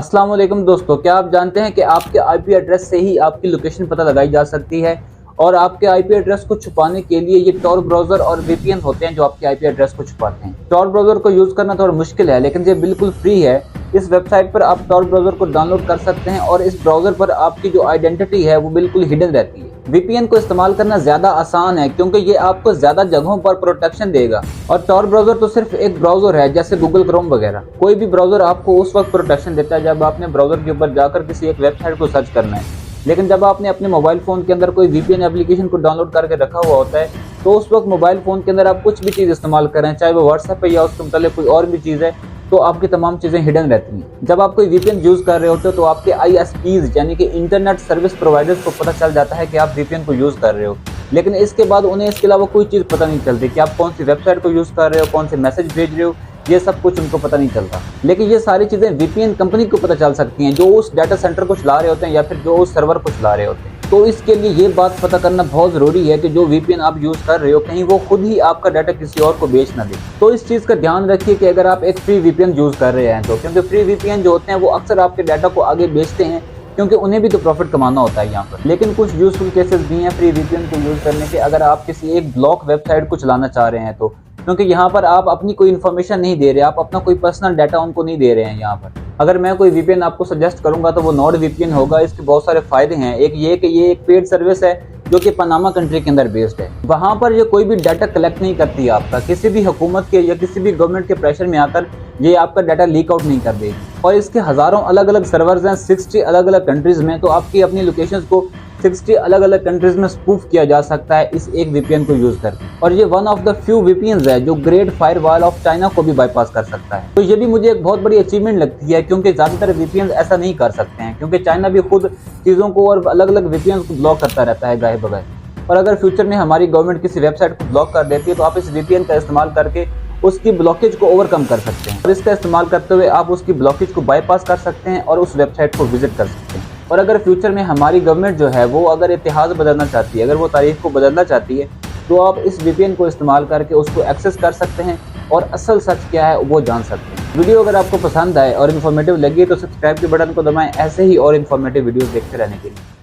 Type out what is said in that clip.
अस्सलाम वालेकुम दोस्तों, क्या आप जानते हैं कि आपके आईपी एड्रेस से ही आपकी लोकेशन पता लगाई जा सकती है। और आपके आईपी एड्रेस को छुपाने के लिए ये टॉर ब्राउज़र और वीपीएन होते हैं जो आपके आईपी एड्रेस को छुपाते हैं। टॉर ब्राउज़र को यूज़ करना थोड़ा मुश्किल है, लेकिन ये बिल्कुल फ्री है। इस वेबसाइट पर आप टॉर ब्राउज़र को डाउनलोड कर सकते हैं और इस ब्राउज़र पर आपकी जो आइडेंटिटी है वो बिल्कुल हिडन रहती है। वीपीएन को इस्तेमाल करना ज़्यादा आसान है क्योंकि ये आपको ज़्यादा जगहों पर प्रोटेक्शन देगा। और टॉर ब्राउज़र तो सिर्फ एक ब्राउज़र है, जैसे गूगल क्रोम वगैरह। कोई भी ब्राउज़र आपको उस वक्त प्रोटेक्शन देता है जब आपने ब्राउज़र के ऊपर जाकर किसी एक वेबसाइट को सर्च करना है। लेकिन जब आपने अपने मोबाइल फ़ोन के अंदर कोई वीपीएन एप्लीकेशन को डाउनलोड करके रखा हुआ होता है, तो उस वक्त मोबाइल फ़ोन के अंदर आप कुछ भी चीज़ इस्तेमाल करें, चाहे वो व्हाट्सएप है या उसके मतलब कोई और भी चीज़ है, तो आपकी तमाम चीज़ें हिडन रहती हैं। जब आप कोई वीपीएन यूज़ कर रहे होते हो तो आपके आईएसपीज़ यानी कि इंटरनेट सर्विस प्रोवाइडर्स को पता चल जाता है कि आप वीपीएन को यूज़ कर रहे हो। लेकिन इसके बाद उन्हें इसके अलावा कोई चीज़ पता नहीं चलती कि आप कौन सी वेबसाइट को यूज़ कर रहे हो, कौन से मैसेज भेज रहे हो, ये सब कुछ उनको पता नहीं चलता। लेकिन ये सारी चीज़ें वीपीएन कंपनी को पता चल सकती हैं, जो उस डाटा सेंटर को चला रहे होते हैं या फिर जो उस सर्वर को चला रहे होते हैं। तो इसके लिए ये बात पता करना बहुत ज़रूरी है कि जो वीपीएन आप यूज़ कर रहे हो कहीं वो खुद ही आपका डाटा किसी और को बेच ना दे। तो इस चीज़ का ध्यान रखिए कि अगर आप एक फ्री वीपीएन यूज़ कर रहे हैं तो, क्योंकि फ्री वीपीएन जो होते हैं वो अक्सर आपके डाटा को आगे बेचते हैं, क्योंकि उन्हें भी तो प्रॉफिट कमाना होता है यहाँ पर। लेकिन कुछ यूजफुल केसेस भी हैं फ्री वीपीएन को यूज़ करने के, अगर आप किसी एक ब्लॉक वेबसाइट को चलाना चाह रहे हैं तो। क्योंकि यहाँ पर आप अपनी कोई इन्फॉर्मेशन नहीं दे रहे, आप अपना कोई पर्सनल डाटा उनको नहीं दे रहे हैं यहाँ पर। अगर मैं कोई वीपीएन आपको सजेस्ट करूंगा तो वो नॉर्ड वीपीएन होगा। इसके बहुत सारे फायदे हैं। एक ये कि ये एक पेड सर्विस है जो कि पनामा कंट्री के अंदर बेस्ड है। वहाँ पर ये कोई भी डाटा कलेक्ट नहीं करती है आपका, किसी भी हुकूमत के या किसी भी गवर्नमेंट के प्रेशर में आकर ये आपका डाटा लीक आउट नहीं कर देगी। और इसके हज़ारों अलग अलग सर्वर्स हैं 60 अलग अलग कंट्रीज़ में, तो आपकी अपनी लोकेशंस को 60 अलग अलग कंट्रीज़ में स्पूफ किया जा सकता है इस एक वीपीएन को यूज़ करके। और ये वन ऑफ द फ्यू वीपीएन्स है जो ग्रेट फायरवॉल ऑफ चाइना को भी बाईपास कर सकता है। तो ये भी मुझे एक बहुत बड़ी अचीवमेंट लगती है, क्योंकि ज़्यादातर वीपीएन्स ऐसा नहीं कर सकते हैं, क्योंकि चाइना भी खुद चीज़ों को और अलग अलग वीपीएन्स को ब्लॉक करता रहता है गाहे बगैर। और अगर फ्यूचर में हमारी गवर्नमेंट किसी वेबसाइट को ब्लॉक कर देती है तो आप इस वीपीएन का इस्तेमाल करके उसकी ब्लॉकेज को ओवरकम कर सकते हैं। और इसका इस्तेमाल करते हुए आप उसकी ब्लॉकेज को बाईपास कर सकते हैं और उस वेबसाइट को विजिट कर सकते हैं। और अगर फ्यूचर में हमारी गवर्नमेंट जो है वो अगर इतिहास बदलना चाहती है, अगर वो तारीख को बदलना चाहती है, तो आप इस वीपीएन को इस्तेमाल करके उसको एक्सेस कर सकते हैं और असल सच क्या है वो जान सकते हैं। वीडियो अगर आपको पसंद आए और इन्फॉर्मेटिव लगी तो सब्सक्राइब के बटन को दबाएं ऐसे ही और इन्फॉर्मेटिव वीडियोस देखते रहने के लिए।